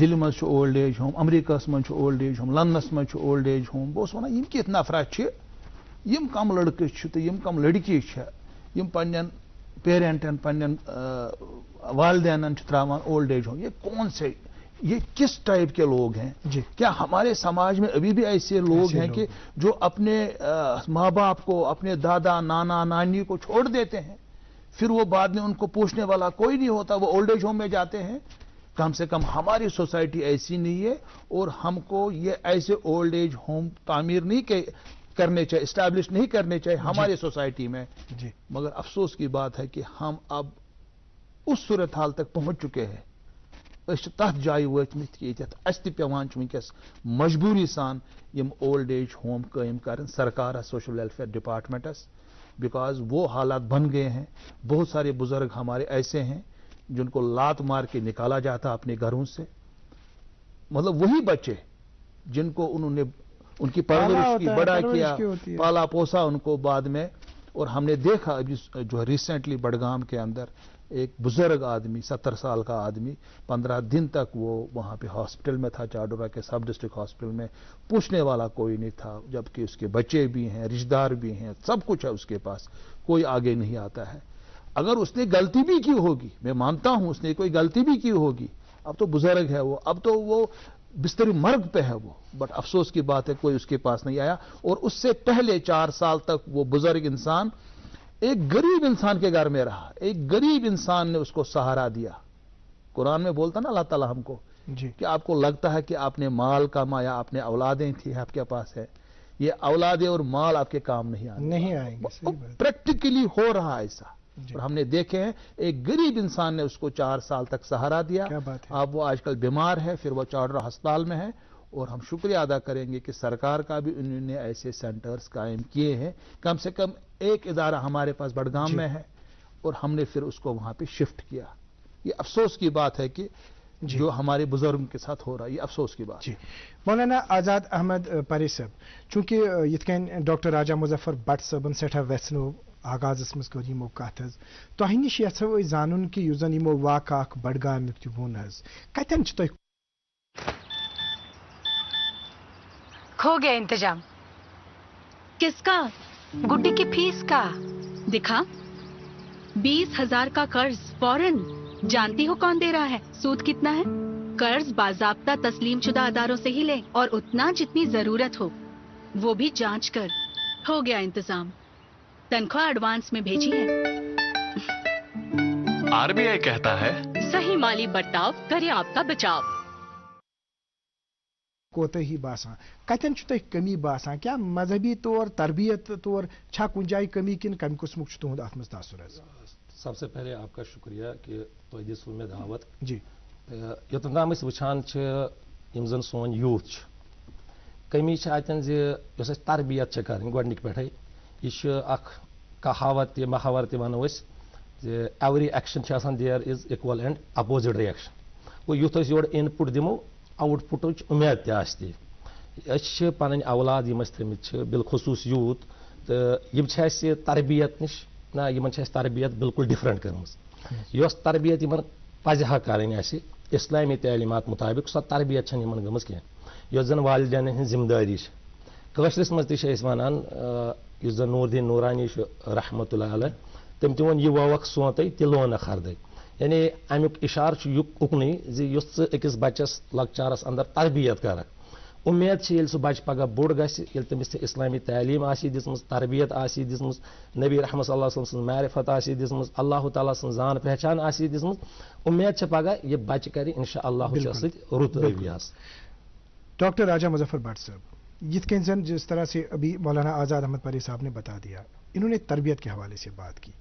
دل مز old age home امریکہ مز اولڈ ایج ہوم لندنس مز اولڈ ایج ہوم بہت ونان یم کت نفرا یم کم لڑکہ تو یم کم لڑکی یم پنن پیرنٹن پنن والدینن تراوان اولڈ ایج ہوم. یہ کون سے یہ کس ٹائپ کے لوگ ہیں؟ جی کیا ہمارے سماج میں ابھی بھی ایسے لوگ ہیں کہ جو اپنے ماں باپ کو اپنے دادا نانا نانی کو چھوڑ دیتے ہیں پھر وہ بعد میں ان کو پوچھنے والا کوئی نہیں ہوتا وہ اولڈ ایج ہوم میں جاتے ہیں؟ کم سے کم ہماری سوسائٹی ایسی نہیں ہے اور ہم کو یہ ایسے اولڈ ایج ہوم تعمیر نہیں کرنے چاہیے اسٹیبلش نہیں کرنے چاہیے ہماری سوسائٹی میں. جی مگر افسوس کی بات ہے کہ ہم اب اس صورتحال تک پہنچ چکے ہیں تر جائیں وتمت کہ اس پیوان ونکس مجبوری سان یم اولڈ ایج ہوم قائم کرن سرکار سوشل ویلفیئر ڈپارٹمنٹس بیکاز وہ حالات بن گئے ہیں. بہت سارے بزرگ ہمارے ایسے ہیں جن کو لات مار کے نکالا جاتا اپنے گھروں سے مطلب وہی بچے جن کو انہوں نے ان کی پرورش کی بڑا کیا پالا پوسا ان کو بعد میں. اور ہم نے دیکھا ابھی جو ریسنٹلی بڑگام کے اندر ایک بزرگ آدمی 70 سال کا آدمی 15 دن تک وہ وہاں پہ ہاسپٹل میں تھا چاڈورہ کے سب ڈسٹرکٹ ہاسپٹل میں پوچھنے والا کوئی نہیں تھا جبکہ اس کے بچے بھی ہیں رشتہ دار بھی ہیں سب کچھ ہے اس کے پاس کوئی آگے نہیں آتا ہے. اگر اس نے غلطی بھی کی ہوگی میں مانتا ہوں اس نے کوئی غلطی بھی کی ہوگی اب تو بزرگ ہے وہ اب تو وہ بستر مرگ پہ ہے وہ بٹ افسوس کی بات ہے کوئی اس کے پاس نہیں آیا. اور اس سے پہلے 4 سال تک وہ بزرگ انسان ایک غریب انسان کے گھر میں رہا ایک غریب انسان نے اس کو سہارا دیا. قرآن میں بولتا نا اللہ تعالیٰ ہم کو کہ آپ کو لگتا ہے کہ آپ نے مال کمایا آپ نے اولادیں تھی آپ کے پاس ہے یہ اولادیں اور مال آپ کے کام نہیں آئیں گے پریکٹیکلی ہو رہا ایسا. اور ہم نے دیکھے ہیں ایک غریب انسان نے اس کو 4 سال تک سہارا دیا. اب وہ آج کل بیمار ہے پھر وہ چاڈورہ ہسپتال میں ہے اور ہم شکریہ ادا کریں گے کہ سرکار کا بھی انہوں نے ایسے سینٹرز قائم کیے ہیں. کم سے کم ایک ادارہ ہمارے پاس بڑگام میں ہے اور ہم نے پھر اس کو وہاں پہ شفٹ کیا. یہ افسوس کی بات ہے کہ جو ہمارے بزرگوں کے ساتھ ہو رہا ہے یہ افسوس کی بات. مولانا آزاد احمد پری صاحب چونکہ یت کن ڈاکٹر راجہ مظفر بٹ صبن سٹھا ویسنو آغازس مز کر یمو کت تہ نش یژھو زانن کہ یس زن یمو واقع بڈگامیک تہ ون کتن چھ تہ کھو گیا انتظام کس کا؟ گڈی کی فیس کا. دکھا 20,000 کا قرض فوراً. جانتی ہو کون دے رہا ہے سود کتنا ہے؟ قرض باضابطہ تسلیم شدہ اداروں سے ہی لے اور اتنا جتنی ضرورت ہو وہ بھی جانچ کر. ہو گیا انتظام. تنخواہ ایڈوانس میں بھیجی ہے. RBI کہتا ہے صحیح مالی برتاؤ کرے آپ کا بچاؤ. کوتاہی باسان کتن چھ تہ کمی باسان کیا مذہبی طور تربیت طور چھا کن جائے کمی کن کم قسمک چھ تہد ات مز تاثر؟ سب سے پہلے آپ کا شکریہ کہ تہ دسو مے دعوت. جی یوتن تام اس وچھان یم زن سون یوتھ کمی اتن زس تربیت کریں گۄڈنِک پٮ۪ٹھے یہ اخ کہاوت تہ محاور تہ ونو أسۍ زِ ایوری ایکشن چھِ آسان دیر از اِکول اینڈ اپوزٹ ریئیکشن. گوٚو یُتھ أسۍ یورٕ اِن پُٹ دِمو آؤٹ پُٹٕچ اُمید تہِ آسہِ تی. أسۍ چھِ پنٕنۍ اولاد یِم أسۍ تھٲمٕتۍ چھِ بالخصوٗص یوٗتھ تہٕ یِم چھِ اَسہِ تربیت نِش نہ یِمن چھِ اَسہِ تربیت بالکل ڈِفرنٹ کٔرمٕژ. یۄس تربیت یِمن پزِ ہا کَرٕنۍ اَسہِ اِسلامی تعلیٖمات مُطابق سۄ تربیت چھنہٕ یِمن گٔمٕژ کینٛہہ یۄس زن والدینن ہٕنٛز ذمہٕ دٲری چھِ. کٲشرِس منٛز تہِ چھِ أسۍ ونان یُس زن نوٗر دیٖن نوٗرانی چھُ رحمتُ اللہ علیہ تٔمۍ تہِ ووٚن یہِ ووکھ سونٛتٕے تہِ لونکھ ہردٕے. یعنی امیُک اِشارٕ چھُ اُکنُے زِ یُس ژٕ أکِس بچس لۄکچارس اندر تربیت کرکھ اُمید چھِ ییٚلہِ سُہ بچہِ پگاہ بوٚڑ گژھِ ییٚلہِ تٔمِس تہِ اسلامی تعلیٖم آسی دِژمٕژ تربیت آسی دِژمٕژ نبی رحمت صلی اللہ علیہ وسلم سٕنٛز معرفت آسی دِژمٕژ اللہ تعالیٰ سٕنٛز زان پہچان آسی دِژمٕژ اُمید چھِ پگاہ یہِ بچہِ کرِ انشاء اللہ سۭتۍ رُت ریاض. ڈاکٹر راجہ مظفر بٹ صاحب یت کن زن جس طرح سے ابھی مولانا آزاد احمد پری صاحب نے بتا دیا انہوں نے تربیت کے حوالے سے بات کی.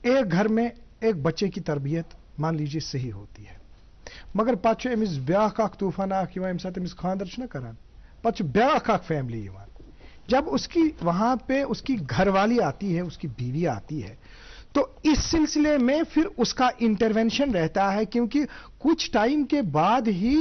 ایک گھر میں ایک بچے کی تربیت مان لیجیے صحیح ہوتی ہے مگر پتہ امس بیاکھ اکھ طوفان اکھ یوان ییٚمہِ ساتہٕ أمِس خاندر چھُنہ کران پتہ چھُ بیاکھ اکھ فیملی یوان. جب اس کی وہاں پہ اس کی گھر والی آتی ہے اس کی بیوی آتی ہے تو اس سلسلے میں پھر اس کا انٹروینشن رہتا ہے کیونکہ کچھ ٹائم کے بعد ہی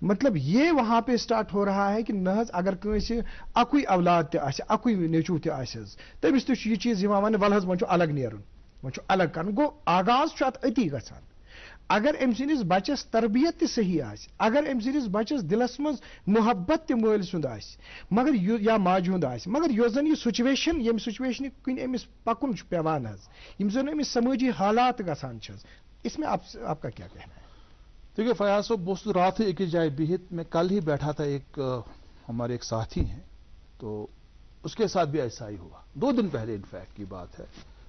مطلب یہ وہاں پہ سٹارٹ ہو رہا ہے کہ نہ اگر کٲنٛسہِ اکُے اولاد تہِ آسہِ اکُے نیٚچوٗ تہِ آسہِ حظ تٔمِس تہِ چھُ یہِ چیٖز یِوان وننہٕ ول حظ وۄنۍ چھُ الگ نیرُن وۄنۍ چھُ الگ کرُن. گوٚو آغاز چھُ اتھ أتی گژھان. اگر ام سندس بچس تربیت تہ صحیح آس اگر ام سندس بچس دلس مز محبت تہ مٲلۍ سُنٛد آس مگر یا ماجہِ ہُنٛد آس مگر یۄس زن یہ سچویشن ییٚمہِ سچویشنہِ کُن أمِس پکُن چھُ پیوان حظ یِم زن أمِس سمٲجی حالات گژھان چھِ اس میں آپ کا کیا کہنا ہے؟ دیکھیے فیاض صاحب بہت رات ایک ہی جائے بہت میں کل ہی بیٹھا تھا ہمارے ایک ساتھی ہیں تو اس کے ساتھ بھی ایسا ہی ہوا 2 دن پہلے انفیکٹ کی بات ہے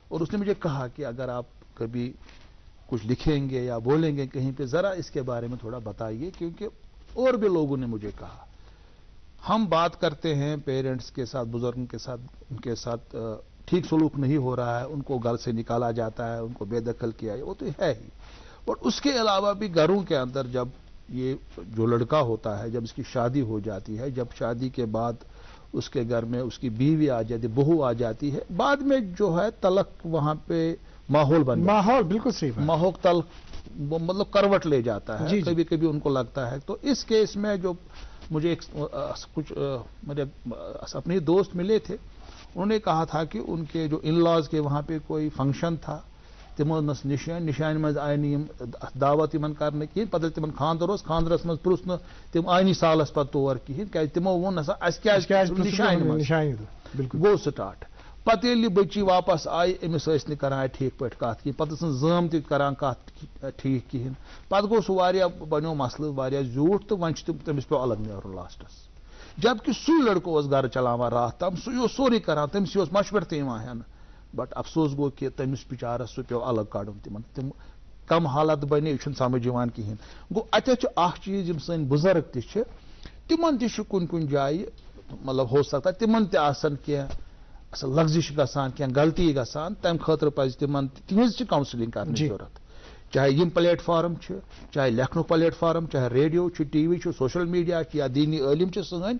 اور اس نے مجھے کہا کہ اگر آپ کبھی کچھ لکھیں گے یا بولیں گے کہیں پہ ذرا اس کے بارے میں تھوڑا بتائیے کیونکہ اور بھی لوگوں نے مجھے کہا ہم بات کرتے ہیں پیرنٹس کے ساتھ بزرگوں کے ساتھ ان کے ساتھ ٹھیک سلوک نہیں ہو رہا ہے ان کو گھر سے نکالا جاتا ہے ان کو بے دخل کیا ہے وہ تو ہے ہی اور اس کے علاوہ بھی گھروں کے اندر جب یہ جو لڑکا ہوتا ہے جب اس کی شادی ہو جاتی ہے جب شادی کے بعد اس کے گھر میں اس کی بیوی آ جاتی بہو آ جاتی ہے بعد میں جو ہے تلق وہاں پہ ماحول بن ماحول بالکل صحیح بات ماحول تلق مطلب کروٹ لے جاتا ہے کبھی کبھی ان کو لگتا ہے تو اس کیس میں جو مجھے کچھ میرے اپنے دوست ملے تھے انہوں نے کہا تھا کہ ان کے جو ان لاز کے وہاں پہ کوئی فنکشن تھا تمو نس نشان مز آئی نیم دعوت ان کرنے کہین پتہ تمن خاندر خاندرس مز پرس تم آئی سالس پتہ تور کہین کہ تمو وون نسا نشان گو سٹارٹ پتہ ییٚلہِ بچی واپس آئی امس ٲسۍ نہٕ کران ٹھیک پٲٹھۍ کتھ کہین پتہ ٲسن زٲم تہِ کران کتھ ٹھیک کہین پتہ گوٚو سُہ واریاہ بنیو مسلہٕ واریاہ زیوٗٹھ تہٕ وۄنۍ چھُ تٔمِس پیوٚو الگ نیرُن لاسٹس جبکہ سُے لڑکہٕ اوس گرٕ چلاوان راتھ تام سُے اوس سورُے کران تٔمِسٕے اوس مشورٕ تہِ یِوان ہٮ۪نہٕ بٹ افسوس گوٚو کہ تٔمِس بِچارس سُہ پیوٚو الگ کڑُن تِمن تِم کم حالت بنے یہِ چھُنہٕ سمجھ یِوان کہیٖنۍ گوٚو اتٮ۪تھ چھُ اکھ چیٖز یِم سٲنۍ بُزرگ تہِ چھِ تِمن تہِ چھُ کُنہِ جایہِ مطلب ہو سکتا تِمن تہِ آسان کینٛہہ لغزش گژھان کینٛہہ غلطی گژھان تمہِ خٲطرٕ پزِ تِمن تِہنٛز چھِ کاؤنسلنگ کرنٕچ ضروٗرت چاہے یِم پلیٹ فارم چھِ چاہے لیکھنُک پلیٹ فارم چاہے ریڈیو چھُ ٹی وی چھُ سوشل میڈیا چھُ یا دیٖنی عٲلم چھِ سٲنۍ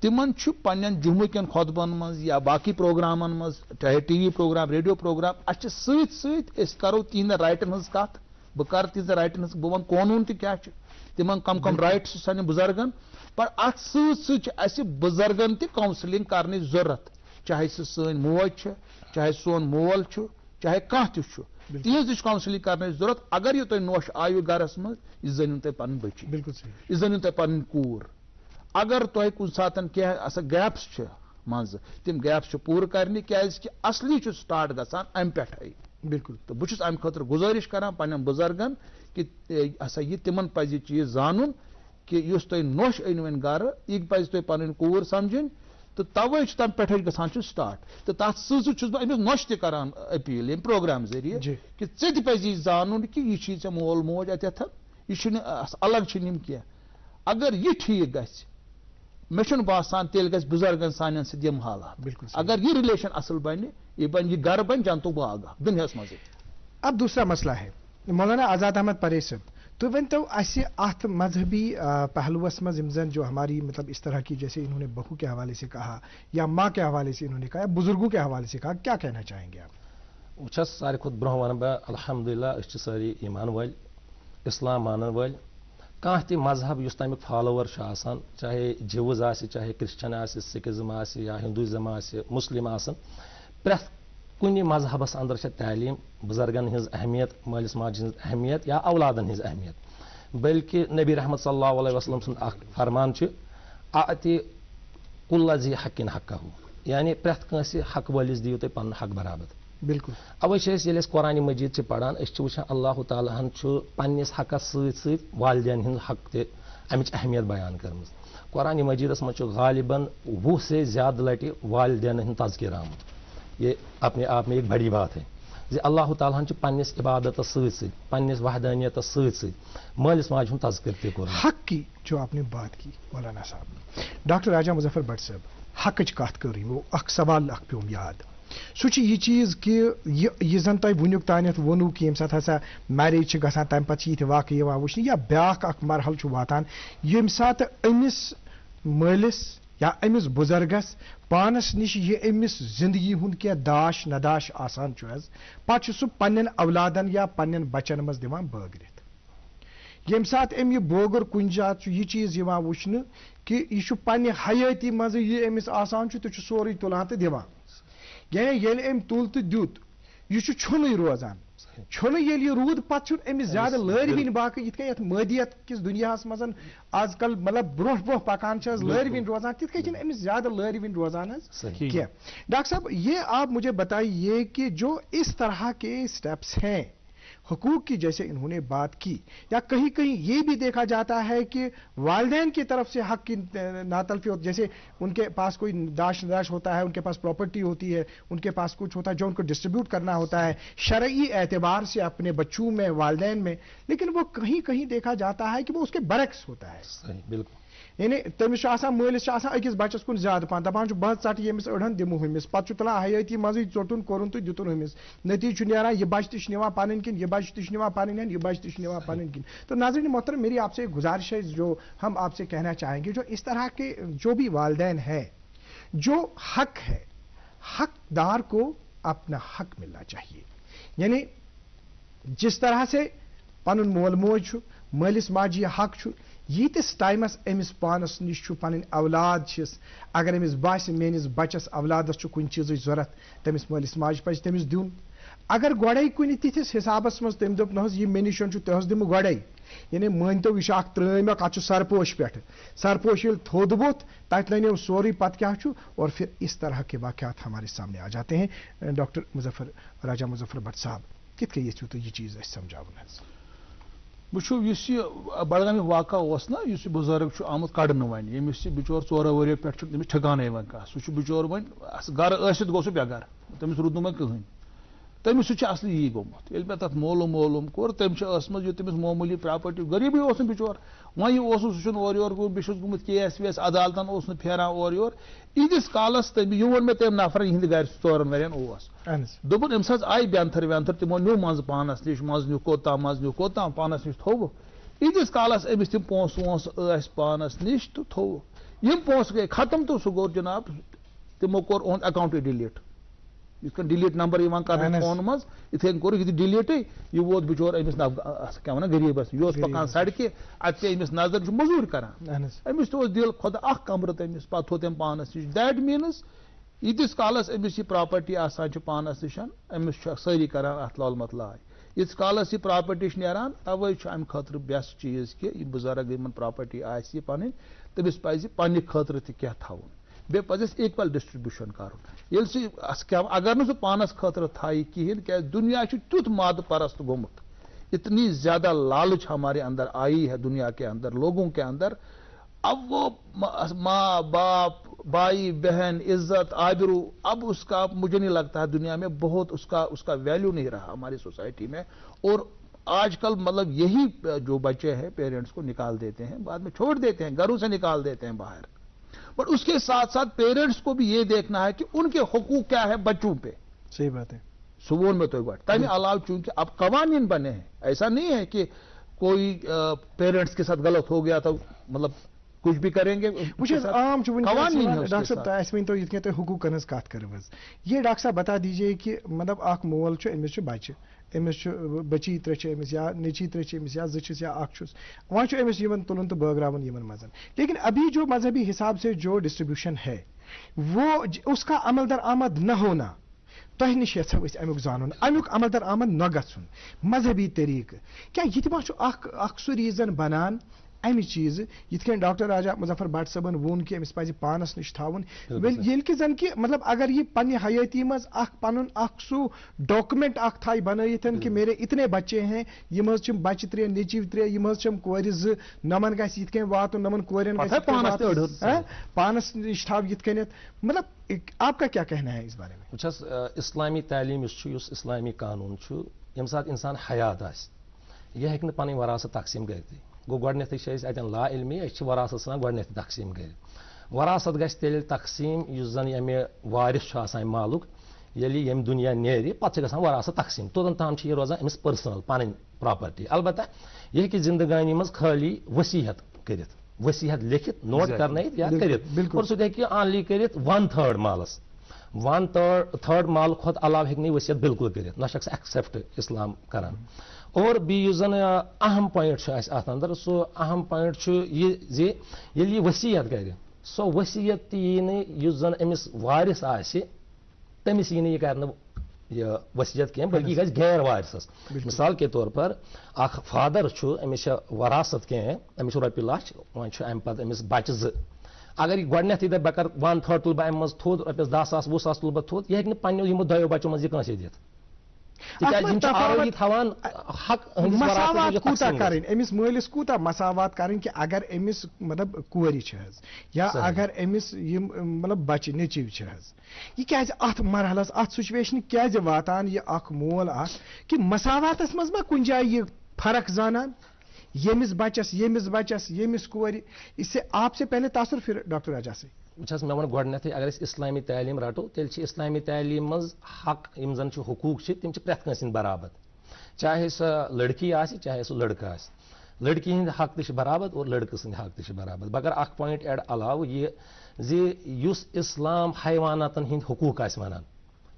تِمن چھُ پننٮ۪ن جمعہ کٮ۪ن خۄطبن منٛز یا باقی پروگرامن منٛز چاہے TV program radio program اَسہِ چھِ سۭتۍ سۭتۍ أسۍ کرو تِہنٛدٮ۪ن رایٹن ہٕنٛز کتھ بہٕ کرٕ تِہنٛزن رایٹن ہٕنٛز بہٕ ونہٕ قونوٗن تہِ کیٛاہ چھُ تِمن کم رایٹس چھِ سانٮ۪ن بُزرگن پر اتھ سۭتۍ سۭتۍ چھِ اَسہِ بُزرگن تہِ کاؤنسلنگ کرنٕچ ضروٗرت چاہے سُہ سٲنۍ موج چھِ چاہے سون مول چھُ چاہے کانٛہہ تہِ چھُ تِہنٛز تہِ چھِ کاؤنسلنگ کرنٕچ ضروٗرت اگر یہِ تۄہہِ نوش آیوٕ گرس منٛز یہِ زٲنِو تۄہہِ پنٕنۍ بٔچی یہِ زٲنِو تۄہہِ پنٕنۍ کوٗر اگر تۄہہِ کُنہِ ساتہٕ کینٛہہ آسان گیپس چھِ منٛزٕ تِم گیپس چھِ پوٗرٕ کرنہِ کیٛازِ کہِ اصلی چھُ سٹارٹ گژھان امہِ پٮ۪ٹھے بالکل تہٕ بہٕ چھُس امہِ خٲطرٕ گُزٲرِش کران پننٮ۪ن بُزرگن کہ ہسا یہِ تِمن پزِ یہِ چیٖز زانُن کہ یُس تۄہہِ نوش أنۍ وۄنۍ گرٕ یہِ پزِ تۄہہِ پنٕنۍ کوٗر سمجھٕنۍ تہٕ توے چھُ تمہِ پٮ۪ٹھے گژھان چھُ سٹارٹ تہٕ تتھ سۭتۍ سۭتۍ چھُس بہٕ أمِس نوش تہِ کران أپیٖل ییٚمہِ پروگرام ذٔریعہٕ کہ ژےٚ تہِ پزی زانُن کہ یہِ چھی ژےٚ مول موج اتٮ۪تھ یہِ چھُنہٕ الگ چھِنہٕ یِم کینٛہہ اگر یہِ ٹھیٖک گژھِ مےٚ چھُنہٕ باسان تیٚلہِ گژھِ بُزرگن سانٮ۪ن سۭتۍ یِم حالات اگر یہ ریلیشن اصل بنہِ یہ گھر بن جنتُک باغ دُنیاہس منٛزٕے اب دوسرا مسئلہ ہے مولانا آزاد احمد پرے صاحب تو ونتو اسہِ اتھ مذہبی پہلوس مز زن جو ہماری مطلب اس طرح کی جیسے انہوں نے بہو کے حوالے سے کہا یا ماں کے حوالے سے انہوں نے کہا یا بزرگوں کے حوالے سے کہا کیا کہنا چاہیں گے آپ؟ وچھس ساروی کھۄتہٕ برونٛہہ ونہٕ بہٕ الحمدللہ أسۍ چھِ سٲری ایمان وٲلۍ اسلام مانن وٲلۍ کانٛہہ تہِ مذہب یُس تمیُک فالوور چھُ آسان چاہے جِوٕز آسہِ چاہے کرسچن آسہِ سکھزم آسہِ یا ہندوٗزم آسہِ مسلم آسن پرٛٮ۪تھ کُنہِ مذہبس اندر چھےٚ تعلیٖم بُزرگن ہٕنٛز اہمیت مٲلِس ماجہِ ہٕنٛز اہمیت یا اولادن ہٕنٛز اہمیت بلکہ نبی رحمت صلی اللہ علیہ وسلم سُنٛد اکھ فرمان چھُ آتِ کُلَّ ذی حقٍ حقہُ یعنی پرٛٮ۪تھ کٲنٛسہِ حق وٲلِس دِیِو تُہۍ پنُن حق برابر بالکل اوے چھِ أسۍ ییٚلہِ أسۍ قرآنِ مجیٖد چھِ پران أسۍ چھِ وٕچھان اللہ تعالیٰ ہن چھُ پننِس حقس سۭتۍ سۭتۍ والدین ہٕنٛز حق تہِ امِچ اہمیت بیان کٔرمٕژ قرآنِ مجیٖدس منٛز چھُ غالباً 20 سے زیادٕ لٹہِ والدینن ہُنٛد تذکِر آمُت یہ اپنے آپ میں ایک بڑی بات ہے زِ اللہ تعالیٰ ہن چھُ پننِس عبادتس سۭتۍ سۭتۍ پننِس وحدانیتس سۭتۍ سۭتۍ مٲلِس ماجہِ ہُنٛد تذکِر تہِ کوٚرمُت حق کی جو آپ نے بات کی مولانا صاحب ڈاکٹر راجہ مظفر بٹ صاحب حقٕچ کتھ کٔر یِمو اکھ سوال اکھ پیوم یاد سُہ چھُ یہِ چیٖز کہِ یہِ زن تۄہہِ وٕنیُک تانٮ۪تھ ووٚنوُ کہِ ییٚمہِ ساتہٕ ہسا میریج چھِ گژھان تمہِ پتہٕ چھِ یِتھۍ واقعہٕ یِوان وٕچھنہٕ یا بیٛاکھ اکھ مرحلہٕ چھُ واتان ییٚمہِ ساتہٕ أمِس مٲلِس یا أمِس بُزرگس پانس نِش یہِ أمِس زندگی ہُنٛد کینٛہہ داش نداش آسان چھُ حظ پتہٕ چھُ سُہ پننٮ۪ن اولادن یا پننٮ۪ن بچن منٛز دِوان بٲگرِتھ ییٚمہِ ساتہٕ أمۍ یہِ بوگر کُنہِ جایہِ چھُ یہِ چیٖز یِوان وٕچھنہٕ کہِ یہِ چھُ پننہِ حیٲتی منٛزٕ یہِ أمِس آسان چھُ تہِ چھُ سورُے تُلان تہٕ دِوان یعنی ییٚلہِ أمۍ تُل تہٕ دیُت یہِ چھُ چھُنٕے روزان چھُنہٕ ییٚلہِ یہِ روٗد پتہٕ چھُنہٕ أمِس زیادٕ لٲرۍ وِنۍ باقٕے یِتھ کٔنۍ یَتھ مٲدیت کِس دُنیاہس منٛز آز کل مطلب برونٛہہ برونٛہ پکان چھِ حظ لٲرۍ وِنۍ روزان تِتھ کٔنۍ چھِنہٕ أمِس زیادٕ لٲرۍ وِنۍ روزان حظ کینٛہہ. ڈاکٹر صاحب یہ آپ مجھے بتائیے کہ جو اس طرح کے اسٹیپس ہیں حقوق کی جیسے انہوں نے بات کی یا کہیں کہیں یہ بھی دیکھا جاتا ہے کہ والدین کی طرف سے حق کی ناتلفی ہوتی جیسے ان کے پاس کوئی داش نداش ہوتا ہے ان کے پاس پراپرٹی ہوتی ہے ان کے پاس کچھ ہوتا ہے جو ان کو ڈسٹریبیوٹ کرنا ہوتا ہے شرعی اعتبار سے اپنے بچوں میں والدین میں لیکن وہ کہیں کہیں دیکھا جاتا ہے کہ وہ اس کے برعکس ہوتا ہے. صحیح بالکل. یعنی تمس مالس أکس بچس کن زیادہ پہن دپان بہ ژٹ یمس أڑہن دمو ہمس پتہ تلان حیاتی مزے ژوٹن کورن تو دتن ہمس نتیجہ نیران یہ بچہ تہ نوان پنن کن یہ بچہ تہ نوان پنن یہ بچہ تہ نوان پنن کن. تو ناظرین محترم میری آپ سے ایک گزارش ہے جو ہم آپ سے کہنا چاہیں گے جو اس طرح کے جو بھی والدین ہیں جو حق ہے حقدار کو اپنا حق ملنا چاہیے. یعنی جس طرح سے پن مول موج مالس ماجہ حق یتس ٹائمس امس پانس نش پن اولاد چھس اگر امس باس میانس بچس اولادس کن چیز ضرورت تمس مالس ماج پہ تمس دن اگر گوڑے کن تتھس حسابس مز تم دپ نہ یہ مے نشن تہ دم گوڑے یعنی مانتو یہ اخ ترم ات سرپوش پہ سرپوش یل تھود بوت تت لنو سوری پتہ کیا اور پھر اس طرح کے واقعات ہمارے سامنے آ جاتے ہیں. Doctor Muzaffar Raja Muzaffar but صاحب کت کن یھو تھی یہ چیز سمجھاون حظ. وچھو یہ بڑگام واقعہ نا اس بزرگ آمت کڑنے ون یمس بچور 4 ؤریو پہ تمس ٹھکانے سہ بچور ون گھر ٲسِتھ گوٚو سُہ بےٚ گھر تٔمِس روٗد نہٕ وۄنۍ کٕہٕنۍ تٔمِس سُہ چھُ اصلی یی گوٚمُت ییٚلہِ مےٚ تتھ مولوٗم کوٚر تٔمۍ چھِ ٲسمٕژ یہِ تٔمِس معموٗلی پراپرٹی غریٖبٕے اوس نہٕ بچور وۄنۍ یہِ اوس سُہ چھُنہٕ اورٕ یورٕ گوٚمُت بیٚیہِ چھُس گوٚمُت کیس ویس عدالتن اوس نہٕ پھیران اورٕ یورٕ ییٖتِس کالس تٔمۍ یہِ ووٚن مےٚ تٔمۍ نفرن یِہنٛدِ گرِ 4 ؤرین اوس دوٚپُن أمِس حظ آیہِ بینتھر وینتھر تِمو نیوٗ منٛزٕ پانس نِش منٛزٕ نیوٗ کوٚتام پانس نِش تھوٚوُکھ ییٖتِس کالس أمِس تِم پونٛسہٕ وونٛسہٕ ٲسۍ پانس نِش تہٕ تھوٚوُکھ یِم پونٛسہٕ گٔے ختم تہٕ سُہ گوٚو جناب تِمو کوٚر اُہُنٛد اکاونٹٕے ڈِلیٖٹ یِتھ کٔنۍ ڈِلیٖٹ نمبر یِوان کرنہٕ فونہٕ منٛز یِتھٕے کٔنۍ کوٚرُکھ یہِ ڈِلیٖٹٕے یہِ ووت بِچور أمِس کیٛاہ وَنان غریٖبس یہِ اوس پکان سڑکہِ اَتہِ پے أمِس نظر یہِ چھُ موٚزوٗرۍ کران أمِس تہِ اوس دِل خۄدا اکھ کمرٕ تٔمِس پتہٕ تھوٚو تٔمۍ پانس نِش دیٹ میٖنٕز ییٖتِس کالس أمِس یہِ پراپرٹی آسان چھِ پانس نِش أمِس چھُ سٲری کران اتھ لول مطلاے ییٖتِس کالس یہِ پراپرٹی چھِ نیران توے چھُ امہِ خٲطرٕ بیسٹ چیٖز کہِ یہِ بُزرگ یِمن پراپرٹی آسہِ یہِ پنٕنۍ تٔمِس پزِ پننہِ خٲطرٕ تہِ کینٛہہ تھاوُن بیٚیہِ پزٮ۪س ایکول ڈسٹربیوشن کرُن ییٚلہِ سُہ اگر نہٕ سُہ پانس خٲطرٕ تھایہِ کِہیٖنۍ کیازِ دُنیا چھُ تیُتھ مادٕ پرست گوٚمُت اتنی زیادہ لالچ ہمارے اندر آئی ہے دنیا کے اندر لوگوں کے اندر اب وہ ماں باپ بھائی بہن عزت آبرو اب اس کا مجھے نہیں لگتا ہے دنیا میں بہت اس کا ویلیو نہیں رہا ہماری سوسائٹی میں اور آج کل مطلب یہی جو بچے ہیں پیرنٹس کو نکال دیتے ہیں بعد میں چھوڑ دیتے ہیں گھروں سے نکال دیتے ہیں باہر بٹ اس کے ساتھ ساتھ پیرنٹس کو بھی یہ دیکھنا ہے کہ ان کے حقوق کیا ہے بچوں پہ. صحیح بات ہے. سبون میں تو تمہیں علاوہ چونکہ اب قوانین بنے ہیں ایسا نہیں ہے کہ کوئی پیرنٹس کے ساتھ غلط ہو گیا تو مطلب کچھ بھی کریں گے عام ڈاکٹر صاحب اس ون تو یت کن تھی حقوقن ہز کت کرو یہ ڈاکٹر صاحب بتا دیجیے کہ مطلب اخ مول امس بچہ امس بچی 3 امس یا نیچی 3 امس یا 2 یا 1 وہاں امس تلن تو بٲگراون یمن مز لیکن ابھی جو مذہبی حساب سے جو ڈسٹریبیوشن ہے وہ اس کا عمل درآمد نہ ہونا تہ نش یژھو اس امیک زانن امیک عمل درآمد نہ گژھن مذہبی طریقہ کیا یہ ما اخ سو ریزن بنان امہ چیز یت کن ڈاکٹر راجہ مظفر بٹ صبن وون کہ امس پزِ پانس نش تھاون یل کہ زن کہ مطلب اگر یہ پنہ حیاتی مز پن سو ڈاکومنٹ تھائی بنائیتن کہ میرے اتنے بچے ہیں یم بچہ 3 نیچی 3 یم کور 2 نمن گھس یت کن واتن نمن کورن پانس نش تھاو یت کنیت مطلب آپ کا کیا کہنا ہے اس بارے میں. وچھس اسلامی تعلیم اس اسلامی قانون یم سات انسان حیات یہ ہیکہ نہ پنن وراثت تقسیم کرتھ گو گۄڈنیتھٕے چھِ أسۍ اتٮ۪ن لا علمی أسۍ چھِ وراثت ژھٕنان گۄڈنیتھ تقسیٖم کٔرِتھ وراثت گژھِ تیٚلہِ تقسیٖم یُس زن ییٚمہِ وارث چھُ آسان مالُک ییٚلہِ ییٚمہِ دُنیا نیرِ پتہٕ چھِ گژھان وراثت تقسیٖم توٚتن تام چھِ یہِ روزان أمِس پٔرسنل پنٕنۍ پراپرٹی البتہ یہِ ہیٚکہِ زندگٲنی منٛز خٲلی ؤصیحت کٔرِتھ ؤصیحت لیکھِتھ نوٹ کرنٲیِتھ یا کٔرِتھ اور سُہ تہِ ہیٚکہِ آنلی کٔرِتھ 1/3 مالس 1/3 مال کھۄتہٕ علاوٕ ہیٚکہِ نہٕ ؤصیحت بالکل کٔرِتھ نہ چھُ سُہ ایکسپٹ اسلام کران اور بیٚیہِ یُس زن اہم پویِنٹ چھُ اسہِ اتھ اندر سُہ اہم پویِنٹ چھُ یہِ زِ ییٚلہِ یہِ ؤصیحت کرِ سۄ ؤصیحت تہِ یی نہٕ یُس زن أمِس وارث آسہِ تٔمِس یی نہٕ یہِ کرنہٕ یہ وصیت کی بلکہ گھس غیر وارثس مثال کے طور پر اخ فادر امس وراثت کی امس رۄپیہِ لچھ وۄنۍ چھُ امہِ پتہٕ امس بچہ زٕ اگر یہ گۄڈنیتھٕے دپہِ بہٕ کرٕ 1/3 تُلہٕ بہٕ امہِ منٛز تھوٚد رۄپیس 10,000 20,000 تُلہٕ بہٕ تھوٚد یہِ ہیٚکہِ نہٕ پننیو یِمو دۄیو بچو منٛز یہِ کٲنٛسے دِتھ تِکیازِ یِم چھِ آرٲیی تھاوان حق مساوات کوٗتاہ کرٕنۍ أمِس مٲلِس کوٗتاہ مساوات کرٕنۍ کہِ اگر أمِس مطلب کورِ چھِ حظ یا اگر أمِس یِم مطلب بچہِ نیٚچِو چھِ حظ یہِ کیازِ اتھ مرحلس اتھ سُچویشنہِ کیازِ واتان یہِ اکھ مول اکھ کہِ مساواتس منٛز ما کُنہِ جایہِ یہِ فرق زانان ییٚمِس بچس ییٚمِس کورِ اس سے آپ سے پہلے تاثر پھر ڈاکٹر راجا سے وچھس مےٚ ووٚن گۄڈنیتھٕے اگر أسۍ اسلٲمی تعلیٖم رٹو تیٚلہِ چھِ اسلٲمی تعلیٖم منٛز حق یِم زن چھِ حقوٗق چھِ تِم چھِ پرٛٮ۪تھ کٲنٛسہِ ہٕنٛدۍ برابر چاہے سۄ لڑکی آسہِ چاہے سُہ لڑکہٕ آسہِ لڑکی ہٕنٛدۍ حق تہِ چھِ برابر اور لڑکہٕ سٕنٛدۍ حق تہِ چھِ برابر بہٕ کرٕ اکھ پویِنٹ ایڈ علاوٕ یہِ زِ یُس اسلام حیواناتن ہٕنٛدۍ حقوٗق آسہِ ونان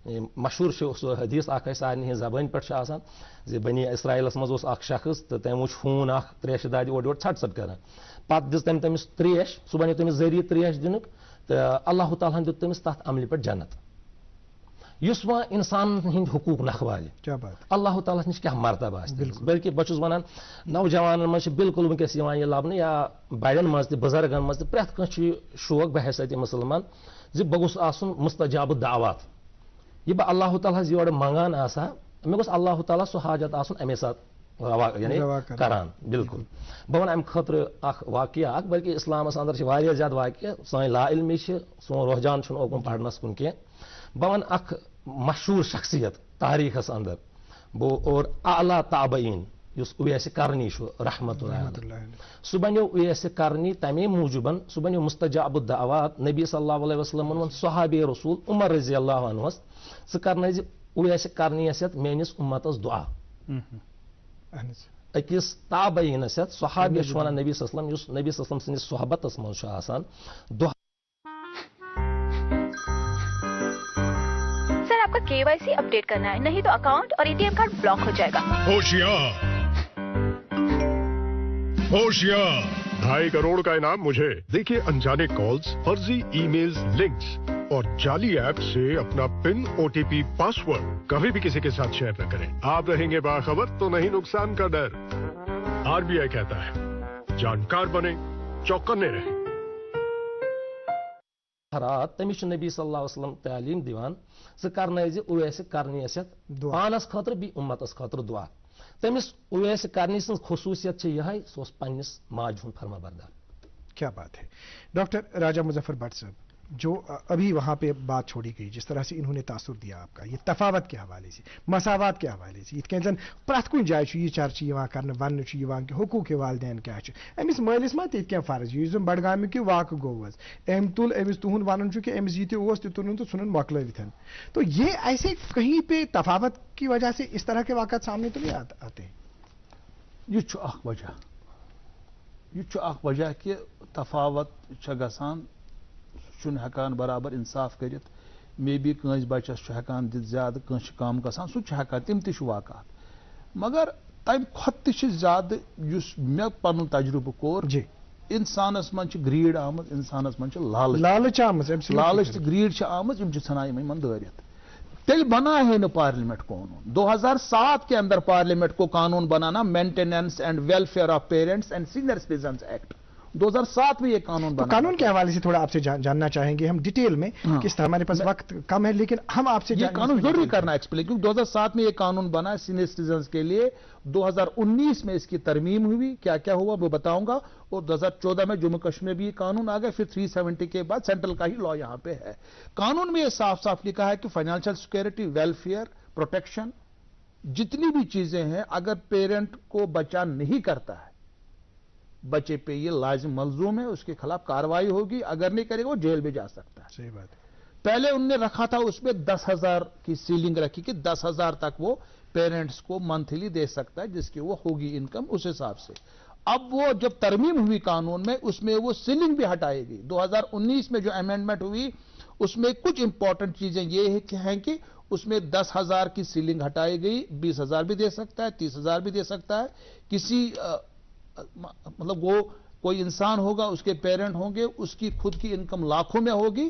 مشہوٗر چھُ سُہ حدیث اکھ اسہِ سارنٕے ہٕنٛزِ زبٲنۍ پٮ۪ٹھ چھُ آسان زِ بنی اسرائیلس منٛز اوس اکھ شخص تہٕ تٔمۍ وٕچھ ہوٗن اکھ تریشہِ دادِ اورٕ یورٕ ژھٹ ژھٹ کران پتہٕ دِژ تٔمۍ تٔمِس تریش سُہ بنیو تٔمِس ذٔریعہٕ تریش دِنُک تہٕ اللہ تعالیٰ ہن دیُت تٔمِس تتھ عملہِ پٮ۪ٹھ جنت یُس وۄنۍ انسانن ہٕنٛدۍ حقوٗق نکھوالہِ اللہ تعالیٰ نِش کیٛاہ مرتبہ آسہِ بلکہِ بہٕ چھُس ونان نوجوانن منٛز چھِ بالکل وٕنکیٚس یِوان یہِ لبنہٕ یا بڑٮ۪ن منٛز تہِ بُزرگن منٛز تہِ پرٛٮ۪تھ کٲنٛسہِ چھُ یہِ شوق بحیثیتہِ مُسلمان زِ بہٕ گوٚژھ آسُن مستجاب الدعوات یہ بہٕ اللہ تعالیٰ ہس یورٕ منگان آسا مےٚ گوٚژھ اللہ تعالیٰ سُہ حاجت آسُن امی ساتہٕ یعنی کران بالکل بہٕ ونہٕ امہِ خٲطرٕ اکھ واقعہ اکھ بلکہِ اسلامس اندر چھِ واریاہ زیادٕ واقعہ سٲنۍ لا علمی چھِ سون رحجان چھُنہٕ اوکُن پرنس کُن کینٛہہ بہٕ ونہٕ اکھ مشہوٗر شخصیت تاریٖخس اندر بہٕ اور اعلیٰ تابعیٖن یُس اویس کرنی چھُ رحمتُ اللہ سُہ بنیو اویس کرنی تمے موٗجوٗبن سُہ بنیو مستجاب الدعوات نبی صلی اللہ علیہ وسلمن ووٚن صحابی رسول عمر رضی اللہ عنہس ژٕ کرنٲیزِ اویس کرنیس یتھ میٲنِس اُمتس دعا أکِس تابعیٖنس یتھ صحابی چھُ ونان نبی صلی اللہ علیہ وسلم یُس نبی صلی اللہ علیہ وسلم سٕنٛدِس صحبتس منٛز چھُ آسان دۄہ آپ کا KYC اپڈیٹ کرنا ہے نہیں تو اکاؤنٹ اور ATM کارڈ بلاک ہو جائے گا ہوشیار 2.5 کروڑ کا انعام مجھے دیکھیے انجانے کالز فرضی ای میلز لنکس اور جعلی ایپ سے اپنا پن OTP پاسورڈ کبھی بھی کسی کے ساتھ شیئر نہ کریں آپ رہیں گے باخبر تو نہیں نقصان کا ڈر RBI کہتا ہے جانکار بنے چوکنے رہیں تٔمِس چھُ نبی صلی اللہ علیہ وسلم تعلیٖم دِوان ژٕ کرنٲیزِ اویس کرنیس یتھ پانس خٲطرٕ بیٚیہِ اُمتس خٲطرٕ دعا تٔمِس اویس کرنی سٕنٛز خصوٗصیت چھِ یِہے سُہ اوس پننِس ماجہِ ہُنٛد فرما بردار کیا بات ہے ڈاکٹر راجا مظفر بٹ صاحب جو ابھی وہاں پہ بات چھوڑی گئی جس طرح سے انہوں نے تاثر دیا آپ کا یہ تفاوت کے حوالے سے مساوات کے حوالے سے یہ زن پرت کن جائے یہ چرچہ ون کہ حقوق والدین کیا امس مالس ما تھی فرض یہ بڈگام کی واقع گو ام تل امس تہد ون کہ امس یہ تلن تو ژھنن مکلوت تو یہ ایسے کہیں پہ تفاوت کی وجہ سے اس طرح کے واقعات سامنے تو نہیں آتے یہ وجہ کہ تفاوت گژھان ہکان برابر انصاف کرت مے بی کنس بچس ہکان دت زیادہ کنس کم گژھان سہ ہکان تم تہ واقعات مگر تمہ کھت تہ زیادہ اس مے پن تجربہ کور جی انسانس من گریڈ آمت انسانس من لالچ لالچ تو گریڈ آمت ژھنان دٲرِتھ تیل بنا ہے نا پارلیمنٹ قانون 2007 کے اندر پارلیمنٹ کو قانون بنانا maintenance and welfare of parents and senior citizens act 2007 میں یہ قانون بنا قانون کے حوالے سے تھوڑا آپ سے جاننا چاہیں گے ہم ڈیٹیل میں کس طرح ہمارے پاس وقت کم ہے لیکن ہم آپ سے یہ قانون ضروری کرنا ایکسپلین کیونکہ 2007 میں یہ قانون بنا سینئر سٹیزنز کے لیے 2019 میں اس کی ترمیم ہوئی کیا کیا ہوا وہ بتاؤں گا اور 2014 میں جموں کشمیر بھی یہ قانون آ گیا پھر 370 کے بعد سینٹرل کا ہی لا یہاں پہ ہے قانون میں یہ صاف صاف لکھا ہے کہ فائنینشیل سیکورٹی ویلفیئر پروٹیکشن جتنی بھی چیزیں ہیں اگر پیرنٹ کو بچہ نہیں کرتا ہے بچے پہ یہ لازم ملزوم ہے اس کے خلاف کارروائی ہوگی اگر نہیں کرے گا وہ جیل میں جا سکتا ہے صحیح بات ہے پہلے انہوں نے رکھا تھا اس میں 10,000 کی سیلنگ رکھی کہ 10,000 تک وہ پیرنٹس کو منتھلی دے سکتا ہے جس کی وہ ہوگی انکم اس حساب سے اب وہ جب ترمیم ہوئی قانون میں اس میں وہ سیلنگ بھی ہٹائی گئی 2019 میں جو امینڈمنٹ ہوئی اس میں کچھ امپورٹنٹ چیزیں یہ ہیں کہ اس میں 10,000 کی سیلنگ ہٹائی گئی 20,000 بھی دے سکتا ہے 30,000 بھی دے سکتا ہے کسی مطلب وہ کوئی انسان ہوگا اس کے پیرنٹ ہوں گے اس کی خود کی انکم لاکھوں میں ہوگی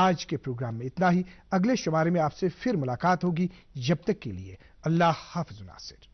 آج کے پروگرام میں اتنا ہی. اگلے شمارے میں آپ سے پھر ملاقات ہوگی. جب تک کے لیے اللہ حافظ ناصر.